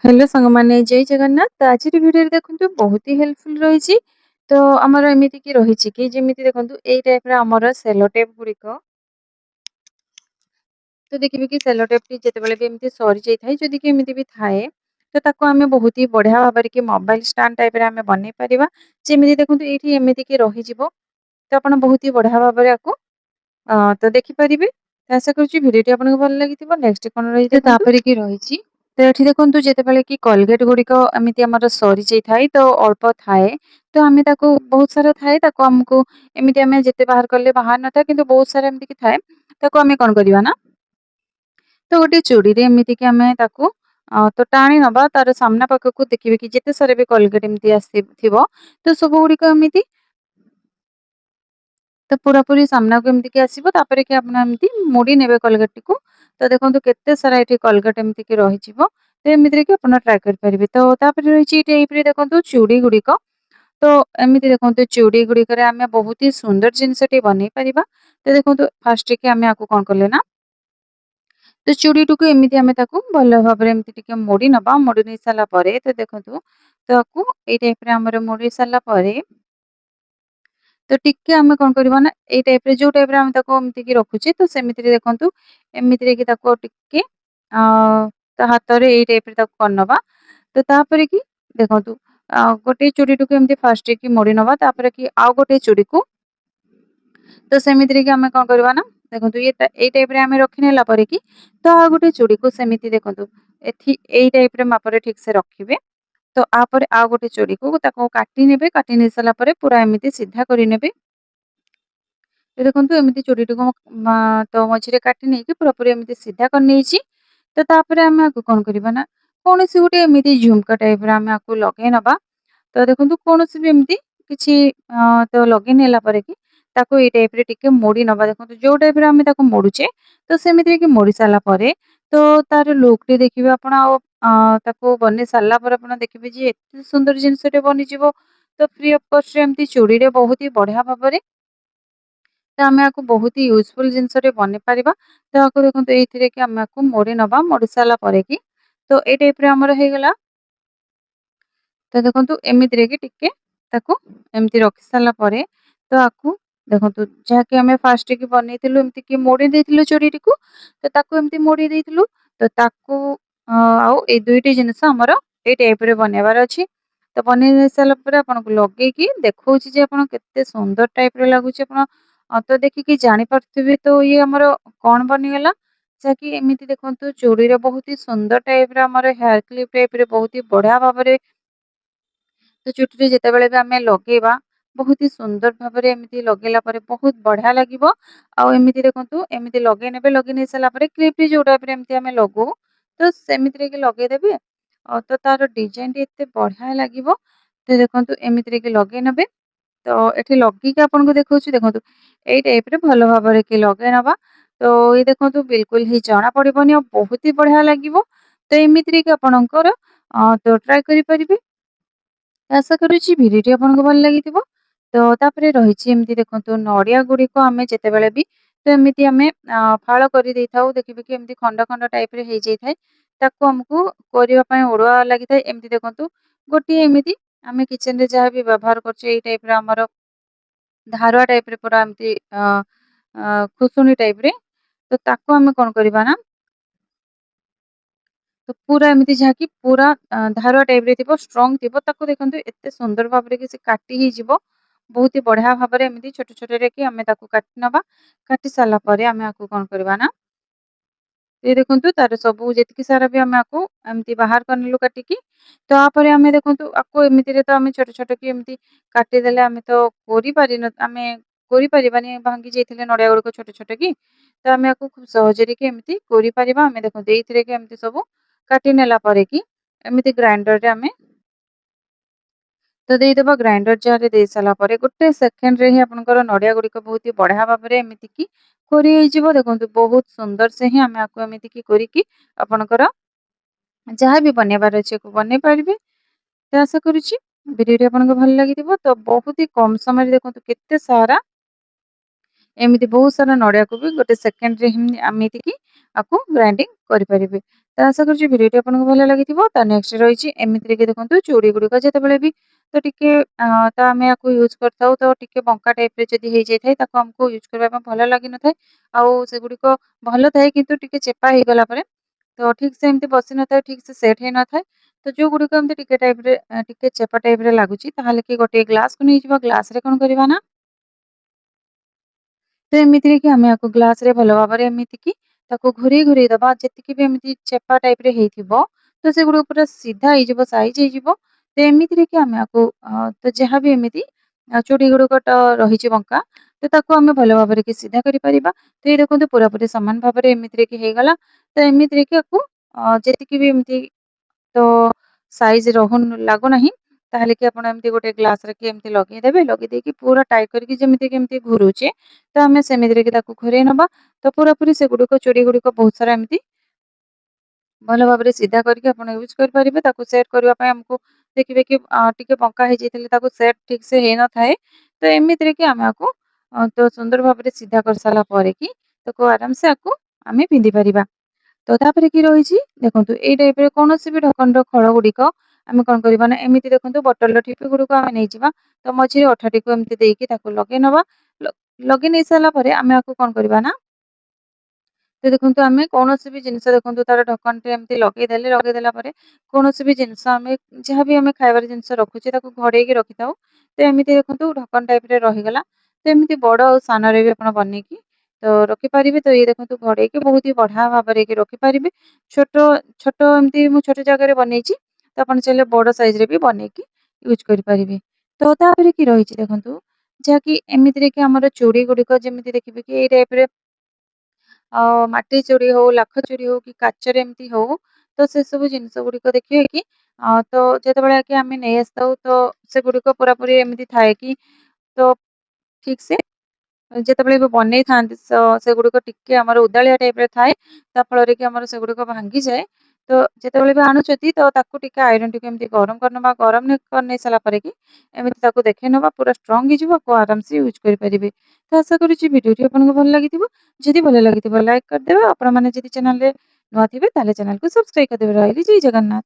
Hello ସାଙ୍ଗମାନେ ଜୟ ଜଗନ୍ନାଥ। ତ ଆଜିର ଭିଡ଼ିଓରେ ଦେଖନ୍ତୁ ବହୁତ ହି ହେଲ୍ପଫୁଲ୍ ରହିଛି। ତ ଆମର ଏମିତିକି ରହିଛି କି ଯେମିତି ଦେଖନ୍ତୁ ଏଇ ଟାଇପ୍‌ର ଆମର ସେଲୋ ଟେପ୍ ଗୁଡ଼ିକ ତ ଦେଖିବେ କି ସେଲୋ ଟେପ୍‌ଟି ଯେତେବେଳେ ବି ଏମିତି ସରିଯାଇଥାଏ ଯଦି କି ଏମିତି ବି ଥାଏ ତ ତାକୁ ଆମେ ବହୁତ ହି ବଢ଼ିଆ ଭାବରେ କି ମୋବାଇଲ ଷ୍ଟାଣ୍ଡ ଟାଇପ୍‌ରେ ଆମେ ବନେଇ ପାରିବା। ଯେମିତି ଦେଖନ୍ତୁ ଏଇଠି ଏମିତିକି ରହିଯିବ। ତ ଆପଣ ବହୁତ ହି ବଢ଼ିଆ ଭାବରେ ଆକୁ ତ ଦେଖିପାରିବେ। ତ ଆଶା କରୁଛି ଭିଡ଼ିଓଟି ଆପଣଙ୍କୁ ଭଲ ଲାଗିଥିବ। ନେକ୍ସଟ କ'ଣ ରହିଛି ଦେଖନ୍ତୁ ତାପରେ କି ରହିଛି ତ ଏଠି ଦେଖନ୍ତୁ ଯେତେବେଳେ କି କୋଲଗେଟ୍ ଗୁଡ଼ିକ ଏମିତି ଆମର ସରିଯାଇଥାଏ ତ ଅଳ୍ପ ଥାଏ ତ ଆମେ ତାକୁ ବହୁତ ସାରା ଥାଏ ତାକୁ ଆମକୁ ଏମିତି ଆମେ ଯେତେ ବାହାର କଲେ ବାହାର ନଥାଏ କିନ୍ତୁ ବହୁତ ସାରା ଏମିତିକି ଥାଏ ତାକୁ ଆମେ କ'ଣ କରିବା ନା ତ ଗୋଟେ ଚୁଡ଼ିରେ ଏମିତିକି ଆମେ ତାକୁ ତ ଟାଣି ନବା ତାର ସାମ୍ନା ପାଖକୁ ଦେଖିବେ କି ଯେତେ ସାରା ବି କୋଲଗେଟ୍ ଏମିତି ଆସିଥିବ ତ ସବୁ ଗୁଡ଼ିକ ଏମିତି ତ ପୁରାପୁରି ସାମ୍ନାକୁ ଏମିତିକି ଆସିବ ତାପରେ କି ଆପଣ ଏମିତି ମୋଡ଼ି ନେବେ କୋଲଗେଟ୍‌ଟିକୁ। ତ ଦେଖନ୍ତୁ କେତେ ସାରା ଏଠି କୋଲଗେଟ୍ ଏମିତିକି ରହିଯିବ। ତ ଏମିତିରେ କି ଆପଣ ଟ୍ରାଏ କରିପାରିବେ। ତ ତାପରେ ରହିଛି ଏଇ ଟାଇପ୍‌ରେ ଦେଖନ୍ତୁ ଚୁଡ଼ି ଗୁଡ଼ିକ। ତ ଏମିତି ଦେଖନ୍ତୁ ଚୁଡ଼ି ଗୁଡ଼ିକରେ ଆମେ ବହୁତ ହି ସୁନ୍ଦର ଜିନିଷଟି ବନେଇ ପାରିବା। ତ ଦେଖନ୍ତୁ ଫାର୍ଷ୍ଟ କି ଆମେ ଆକୁ କ'ଣ କଲେ ନା ତ ଚୁଡ଼ିଟିକୁ ଏମିତି ଆମେ ତାକୁ ଭଲ ଭାବରେ ଏମିତି ଟିକେ ମୋଡ଼ି ନବା। ମୋଡ଼ି ନେଇ ସାରିଲା ପରେ ତ ଦେଖନ୍ତୁ ତାକୁ ଏଇ ଟାଇପ୍‌ରେ ଆମର ମୋଡ଼ି ସାରିଲା ପରେ ତ ଟିକେ ଆମେ କ'ଣ କରିବା ନା ଏଇ ଟାଇପ୍‌ରେ ଯୋଉ ଟାଇପ୍‌ରେ ଆମେ ତାକୁ ଏମିତିକି ରଖୁଛେ ତ ସେମିତିରେ ଦେଖନ୍ତୁ ଏମିତିରେ କି ତାକୁ ଟିକେ ତା ହାତରେ ଏଇ ଟାଇପ୍‌ରେ ତାକୁ କରିନବା। ତ ତାପରେ କି ଦେଖନ୍ତୁ ଗୋଟେ ଚୁଡ଼ିଟିକୁ ଏମିତି ଫାର୍ଷ୍ଟ କି ମୋଡ଼ି ନବା ତାପରେ କି ଆଉ ଗୋଟେ ଚୁଡ଼ିକୁ ତ ସେମିତିରେ କି ଆମେ କ'ଣ କରିବା ନା ଦେଖନ୍ତୁ ଏଇ ଟାଇପ୍‌ରେ ଆମେ ରଖିନେଲା ପରେ କି ତ ଆଉ ଗୋଟେ ଚୁଡ଼ିକୁ ସେମିତି ଦେଖନ୍ତୁ ଏଠି ଏଇ ଟାଇପ୍‌ରେ ମାପରେ ଠିକ୍‌ସେ ରଖିବେ। ତ ଆପରେ ଆଉ ଗୋଟେ ଚୁଡ଼ିକୁ ତାକୁ କାଟି ନେବେ। କାଟି ନେଇ ସାରିଲା ପରେ ପୁରା ଏମିତି ସିଧା କରିନେବେ। ତ ଦେଖନ୍ତୁ ଏମିତି ଚୁଡ଼ିଟିକୁ ତ ମଝିରେ କାଟି ନେଇକି ପୁରାପୁରି ଏମିତି ସିଧା କରିନେଇଛି। ତ ତାପରେ ଆମେ ଆକୁ କ'ଣ କରିବା ନା କୌଣସି ଗୋଟେ ଏମିତି ଝୁମକା ଟାଇପ୍‌ର ଆମେ ଆକୁ ଲଗେଇ ନବା। ତ ଦେଖନ୍ତୁ କୌଣସି ବି ଏମିତି କିଛି ତ ଲଗେଇ ନେଲା ପରେ କି ତାକୁ ଏଇ ଟାଇପ୍‌ରେ ଟିକେ ମୋଡ଼ି ନବା। ଦେଖନ୍ତୁ ଯୋଉ ଟାଇପ୍‌ରେ ଆମେ ତାକୁ ମୋଡ଼ୁଛେ ତ ସେମିତିରେ କି ମୋଡ଼ି ସାରିଲା ପରେ ତ ତାର ଲୁକ୍‌ଟି ଦେଖିବେ ଆପଣ ଆଉ ତାକୁ ବନେଇ ସାରିଲା ପରେ ଆପଣ ଦେଖିବେ ଯେ ଏତେ ସୁନ୍ଦର ଜିନିଷଟେ ବନିଯିବ। ତ ଫ୍ରି ଅଫ୍ କଷ୍ଟରେ ଏମିତି ଚୁଡ଼ିରେ ବହୁତ ହି ବଢ଼ିଆ ଭାବରେ ତ ଆମେ ଆକୁ ବହୁତ ହି ୟୁଜଫୁଲ୍ ଜିନିଷଟେ ବନେଇ ପାରିବା। ତ ଆକୁ ଦେଖନ୍ତୁ ଏଇଥିରେ କି ଆମେ ଆକୁ ମୋଡ଼ି ନବା। ମୋଡ଼ି ସାରିଲା ପରେ କି ତ ଏଇ ଟାଇପ୍‌ରେ ଆମର ହେଇଗଲା। ତ ଦେଖନ୍ତୁ ଏମିତିରେ କି ଟିକେ ତାକୁ ଏମିତି ରଖି ସାରିଲା ପରେ ତ ଆକୁ ଦେଖନ୍ତୁ ଯାହାକି ଆମେ ଫାର୍ଷ୍ଟ କି ବନେଇଥିଲୁ ଏମିତିକି ମୋଡ଼ି ଦେଇଥିଲୁ ଚୁଡ଼ିଟିକୁ ତ ତାକୁ ଏମିତି ମୋଡ଼ି ଦେଇଥିଲୁ। ତ ତାକୁ ଆଉ ଏଇ ଦୁଇଟି ଜିନିଷ ଆମର ଏଇ ଟାଇପ୍‌ରେ ବନେଇବାର ଅଛି। ତ ବନେଇ ଦେଇ ସାରିଲା ପରେ ଆପଣଙ୍କୁ ଲଗେଇକି ଦେଖଉଛି ଯେ ଆପଣ କେତେ ସୁନ୍ଦର ଟାଇପ୍‌ର ଲାଗୁଛି। ଆପଣ ତ ଦେଖିକି ଜାଣିପାରୁଥିବେ ତ ଇଏ ଆମର କ'ଣ ବନିଗଲା ଯାହାକି ଏମିତି ଦେଖନ୍ତୁ ଚୁଡ଼ିରେ ବହୁତ ହି ସୁନ୍ଦର ଟାଇପ୍‌ର ଆମର ହେୟାର କ୍ଲିପ୍ ଟାଇପ୍‌ରେ ବହୁତ ହି ବଢ଼ିଆ ଭାବରେ ତ ଚୁଟିରେ ଯେତେବେଳେ ବି ଆମେ ଲଗେଇବା ବହୁତ ହି ସୁନ୍ଦର ଭାବରେ ଏମିତି ଲଗେଇଲା ପରେ ବହୁତ ବଢ଼ିଆ ଲାଗିବ। ଆଉ ଏମିତି ଦେଖନ୍ତୁ ଏମିତି ଲଗେଇ ନେବେ। ଲଗେଇ ନେଇ ସାରିଲା ପରେ କ୍ଲିପ୍‌ଟି ଯୋଉ ଟାଇପ୍‌ରେ ଏମିତି ଆମେ ଲଗଉ ତ ସେମିତିରେ କି ଲଗେଇଦେବେ। ତ ତାର ଡିଜାଇନଟି ଏତେ ବଢ଼ିଆ ଲାଗିବ। ତ ଦେଖନ୍ତୁ ଏମିତିରେ କି ଲଗେଇ ନେବେ। ତ ଏଠି ଲଗେଇକି ଆପଣଙ୍କୁ ଦେଖଉଛି ଦେଖନ୍ତୁ ଏଇ ଟାଇପ୍‌ରେ ଭଲ ଭାବରେ କି ଲଗେଇ ନବା। ତ ଏଇ ଦେଖନ୍ତୁ ବିଲକୁଲ ହିଁ ଜଣା ପଡ଼ିବନି ଆଉ ବହୁତ ହି ବଢ଼ିଆ ଲାଗିବ। ତ ଏମିତିରେ କି ଆପଣଙ୍କର ତ ଟ୍ରାଏ କରିପାରିବେ। ଆଶା କରୁଛି ଭିଡ଼ିଓଟି ଆପଣଙ୍କୁ ଭଲ ଲାଗିଥିବ। ତ ତାପରେ ରହିଛି ଏମିତି ଦେଖନ୍ତୁ ନଡ଼ିଆ ଗୁଡ଼ିକ ଆମେ ଯେତେବେଳେ ବି ତ ଏମିତି ଆମେ ଫାଳ କରିଦେଇଥାଉ ଦେଖିବେ କି ଏମିତି ଖଣ୍ଡ ଖଣ୍ଡ ଟାଇପ୍‌ରେ ହେଇଯାଇଥାଏ। ତାକୁ ଆମକୁ କରିବା ପାଇଁ ଅଡ଼ୁଆ ଲାଗିଥାଏ। ଏମିତି ଦେଖନ୍ତୁ ଗୋଟିଏ ଏମିତି ଆମେ କିଚେନ୍‌ରେ ଯାହା ବି ବ୍ୟବହାର କରୁଛେ ଏଇ ଟାଇପ୍‌ର ଆମର ଧାରୁଆ ଟାଇପ୍‌ରେ ପୁରା ଏମିତି ଖୁସୁଣି ଟାଇପ୍‌ରେ ତ ତାକୁ ଆମେ କ'ଣ କରିବା ନା ତ ପୁରା ଏମିତି ଯାହାକି ପୁରା ଧାରୁଆ ଟାଇପ୍‌ରେ ଥିବ, ଷ୍ଟ୍ରଙ୍ଗ ଥିବ ତାକୁ ଦେଖନ୍ତୁ ଏତେ ସୁନ୍ଦର ଭାବରେ କି ସେ କାଟି ହେଇଯିବ। ବହୁତ ହି ବଢ଼ିଆ ଭାବରେ ଏମିତି ଛୋଟ ଛୋଟରେ କି ଆମେ ତାକୁ କାଟି ନବା। କାଟି ସାରିଲା ପରେ ଆମେ ଆକୁ କ'ଣ କରିବା ନା ଏ ଦେଖନ୍ତୁ ତାର ସବୁ ଯେତିକି ସାରା ବି ଆମେ ଆକୁ ଏମିତି ବାହାର କରିନେଲୁ କାଟିକି। ତ ତାପରେ ଆମେ ଦେଖନ୍ତୁ ଆକୁ ଏମିତିରେ ତ ଆମେ ଛୋଟ ଛୋଟ କି ଏମିତି କାଟିଦେଲେ ଆମେ ତ ଆମେ କରିପାରିବାନି ଭାଙ୍ଗି ଯାଇଥିଲେ ନଡ଼ିଆ ଗୁଡ଼ିକ ଛୋଟ ଛୋଟ କି। ତ ଆମେ ଆକୁ ଖୁବ୍ ସହଜରେ କି ଏମିତି କରିପାରିବା। ଆମେ ଦେଖନ୍ତୁ ଏଇଥିରେ କି ଏମିତି ସବୁ କାଟି ନେଲା ପରେ କି ଏମିତି ଗ୍ରାଇଣ୍ଡରରେ ଆମେ ତ ଦେଇଦେବା। ଗ୍ରାଇଣ୍ଡର ଜାର୍‌ରେ ଦେଇ ସାରିଲା ପରେ ଗୋଟେ ସେକେଣ୍ଡରେ ହିଁ ଆପଣଙ୍କର ନଡ଼ିଆ ଗୁଡ଼ିକ ବହୁତ ହି ବଢ଼ିଆ ଭାବରେ ଏମିତିକି କୋରି ହେଇଯିବ। ଦେଖନ୍ତୁ ବହୁତ ସୁନ୍ଦର ସେ ହିଁ ଆମେ ଆକୁ ଏମିତିକି କରିକି ଆପଣଙ୍କର ଯାହା ବି ବନେଇବାର ଅଛି ଆକୁ ବନେଇ ପାରିବେ। ତ ଆଶା କରୁଛି ଭିଡ଼ିଓଟି ଆପଣଙ୍କୁ ଭଲ ଲାଗିଥିବ। ତ ବହୁତ ହି କମ୍ ସମୟରେ ଦେଖନ୍ତୁ କେତେ ସାରା ଏମିତି ବହୁତ ସାରା ନଡ଼ିଆକୁ ବି ଗୋଟେ ସେକେଣ୍ଡରେ ହିଁ ଏମିତିକି ଆକୁ ଗ୍ରାଇଣ୍ଡିଙ୍ଗ କରିପାରିବେ। ତ ଆଶା କରୁଛି ଭିଡ଼ିଓଟି ଆପଣଙ୍କୁ ଭଲ ଲାଗିଥିବ। ତ ନେକ୍ସଟ ରହିଛି ଏମିତିରେ କି ଦେଖନ୍ତୁ ଚୁଡ଼ି ଗୁଡ଼ିକ ଯେତେବେଳେ ବି ତ ଟିକେ ତ ଆମେ ୟାକୁ ୟୁଜ୍ କରିଥାଉ ତ ଟିକେ ବଙ୍କା ଟାଇପ୍‌ରେ ଯଦି ହେଇଯାଇଥାଏ ତାକୁ ଆମକୁ ୟୁଜ୍ କରିବା ପାଇଁ ଭଲ ଲାଗିନଥାଏ। ଆଉ ସେଗୁଡ଼ିକ ଭଲ ଥାଏ କିନ୍ତୁ ଟିକେ ଚେପା ହେଇଗଲା ପରେ ତ ଠିକ୍‌ସେ ଏମିତି ବସିନଥାଏ, ଠିକ୍‌ସେ ସେଟ୍ ହେଇନଥାଏ। ତ ଯୋଉଗୁଡ଼ିକ ଏମିତି ଟିକେ ଟାଇପ୍‌ରେ ଟିକେ ଚେପା ଟାଇପ୍‌ରେ ଲାଗୁଛି ତାହେଲେ କି ଗୋଟିଏ ଗ୍ଲାସ୍‌କୁ ନେଇଯିବା। ଗ୍ଲାସ୍‌ରେ କଣ କରିବା ନା ତ ଏମିତିରେ କି ଆମେ ୟାକୁ ଗ୍ଲାସ୍‌ରେ ଭଲ ଭାବରେ ଏମିତିକି ତାକୁ ଘୋରେଇ ଦବା। ଯେତିକି ବି ଏମିତି ଚେପା ଟାଇପ୍‌ରେ ହେଇଥିବ ତ ସେଗୁଡ଼ିକ ପୁରା ସିଧା ହେଇଯିବ, ସାଇଜ୍ ହେଇଯିବ। ତ ଏମିତିରେ କି ଆମେ ୟାକୁ ତ ଯାହା ବି ଏମିତି ଚୁଡ଼ି ଗୁଡ଼ିକ ରହିଛି ବଙ୍କା ତ ତାକୁ ଆମେ ଭଲ ଭାବରେ କି ସିଧା କରିପାରିବା। ତ ଏଇ ଦେଖନ୍ତୁ ପୁରାପୁରି ସମାନ ଭାବରେ ଏମିତିରେ କି ହେଇଗଲା। ତ ଏମିତିରେ କି ୟାକୁ ଯେତିକି ବି ଏମିତି ତ ସାଇଜ୍ ଲାଗୁନାହିଁ ତାହେଲେ କି ଆପଣ ଏମିତି ଗୋଟେ ଗ୍ଲାସ୍‌ରେ କି ଏମିତି ଲଗେଇଦେବେ। ଲଗେଇ ଦେଇକି ପୁରା ଟାଇଟ୍ କରିକି ଯେମିତିକି ଏମିତି ଘୁରୁଛେ ତ ଆମେ ସେମିତିରେ କି ତାକୁ ଘୋରେଇ ନବା। ତ ପୁରାପୁରି ସେଗୁଡ଼ିକ ଚୁଡ଼ି ଗୁଡ଼ିକ ବହୁତ ସାରା ଏମିତି ଭଲ ଭାବରେ ସିଧା କରିକି ଆପଣ ୟୁଜ୍ କରିପାରିବେ। ତାକୁ ସେଟ୍ କରିବା ପାଇଁ ଆମକୁ ଦେଖିବେ କି ଟିକେ ବଙ୍କା ହେଇଯାଇଥିଲେ ତାକୁ ସେଟ୍ ଠିକ୍‌ସେ ହେଇନଥାଏ। ତ ଏମିତିରେ କି ଆମେ ୟାକୁ ତ ସୁନ୍ଦର ଭାବରେ ସିଧା କରିସାରିଲା ପରେ କି ତାକୁ ଆରାମସେ ଆମେ ପିନ୍ଧିପାରିବା। ତ ତାପରେ କି ରହିଛି ଦେଖନ୍ତୁ ଏଇ ଟାଇପ୍‌ରେ କୌଣସି ବି ଢକ୍କନର ଖୋଳ ଗୁଡ଼ିକ ଆମେ କଣ କରିବା ନା ଏମିତି ଦେଖନ୍ତୁ ବଟଲର ଠିପି ଗୁଡ଼ିକ ଆମେ ନେଇଯିବା। ତ ମଝିରେ ଅଠାଟିକୁ ଏମିତି ଦେଇକି ତାକୁ ଲଗେଇ ନବା। ଲ ଲଗେଇ ନେଇ ସାରିଲା ପରେ ଆମେ ୟାକୁ କଣ କରିବା ନା ତ ଦେଖନ୍ତୁ ଆମେ କୌଣସି ବି ଜିନିଷ ଦେଖନ୍ତୁ ତାର ଢକ୍କନଟି ଏମିତି ଲଗେଇଦେଲା ପରେ କୌଣସି ବି ଜିନିଷ ଆମେ ଯାହା ବି ଆମେ ଖାଇବାର ଜିନିଷ ରଖୁଛେ ତାକୁ ଘୋଡ଼େଇକି ରଖିଥାଉ। ତ ଏମିତି ଦେଖନ୍ତୁ ଢକ୍କନ ଟାଇପ୍‌ରେ ରହିଗଲା। ତ ଏମିତି ବଡ଼ ଆଉ ସାନରେ ବି ଆପଣ ବନେଇକି ତ ରଖିପାରିବେ। ତ ଇଏ ଦେଖନ୍ତୁ ଘୋଡ଼େଇକି ବହୁତ ହି ବଢ଼ିଆ ଭାବରେ କି ରଖିପାରିବେ। ଛୋଟ ଛୋଟ ଏମିତି ମୁଁ ଛୋଟ ଜାଗାରେ ବନେଇଛି। ତ ଆପଣ ଚାହିଁଲେ ବଡ଼ ସାଇଜ୍‌ରେ ବି ବନେଇକି ୟୁଜ୍ କରିପାରିବେ। ତ ତାପରେ କି ରହିଛି ଦେଖନ୍ତୁ ଯାହାକି ଏମିତିରେ କି ଆମର ଚୁଡ଼ି ଗୁଡ଼ିକ ଯେମିତି ଦେଖିବେ କି ଏଇ ଟାଇପ୍‌ରେ ମାଟି ଚୁଡ଼ି ହଉ, ଲାଖ ଚୁଡ଼ି ହଉ କି କାଚରେ ଏମିତି ହଉ, ତ ସେସବୁ ଜିନିଷ ଗୁଡ଼ିକ ଦେଖିବେ କି ତ ଯେତେବେଳେ କି ଆମେ ନେଇ ଆସିଥାଉ ତ ସେଗୁଡ଼ିକ ପୁରାପୁରି ଏମିତି ଥାଏ କି ତ ଠିକ୍‌ସେ ଯେତେବେଳେ ବି ବନେଇଥାନ୍ତି ସେଗୁଡ଼ିକ ଟିକେ ଆମର ଓଦାଳିଆ ଟାଇପ୍‌ରେ ଥାଏ। ଯାହାଫଳରେ କି ଆମର ସେଗୁଡ଼ିକ ଭାଙ୍ଗିଯାଏ। ତ ଯେତେବେଳେ ବି ଆଣୁଛନ୍ତି ତ ତାକୁ ଟିକେ ଆଇରନ୍ ଏମିତି ଗରମ କରିନେବା। ଗରମ କରିନେଇ ସାରିଲା ପରେ କି ଏମିତି ତାକୁ ଦେଖେଇ ନେବା ପୁରା ଷ୍ଟ୍ରଙ୍ଗ ହେଇଯିବ। ଆକୁ ଆରାମସେ ୟୁଜ୍ କରିପାରିବେ। ତ ଆଶା କରୁଛି ଭିଡ଼ିଓଟି ଆପଣଙ୍କୁ ଭଲ ଲାଗିଥିବ। ଯଦି ଭଲ ଲାଗିଥିବ ଲାଇକ୍ କରିଦେବେ। ଆପଣମାନେ ଯଦି ଚ୍ୟାନେଲ୍‌ରେ ନୂଆ ଥିବେ ତାହେଲେ ଚ୍ୟାନେଲ୍‌କୁ ସବସ୍କ୍ରାଇବ୍ କରିଦେବେ। ରହିଲି ଜୟ ଜଗନ୍ନାଥ।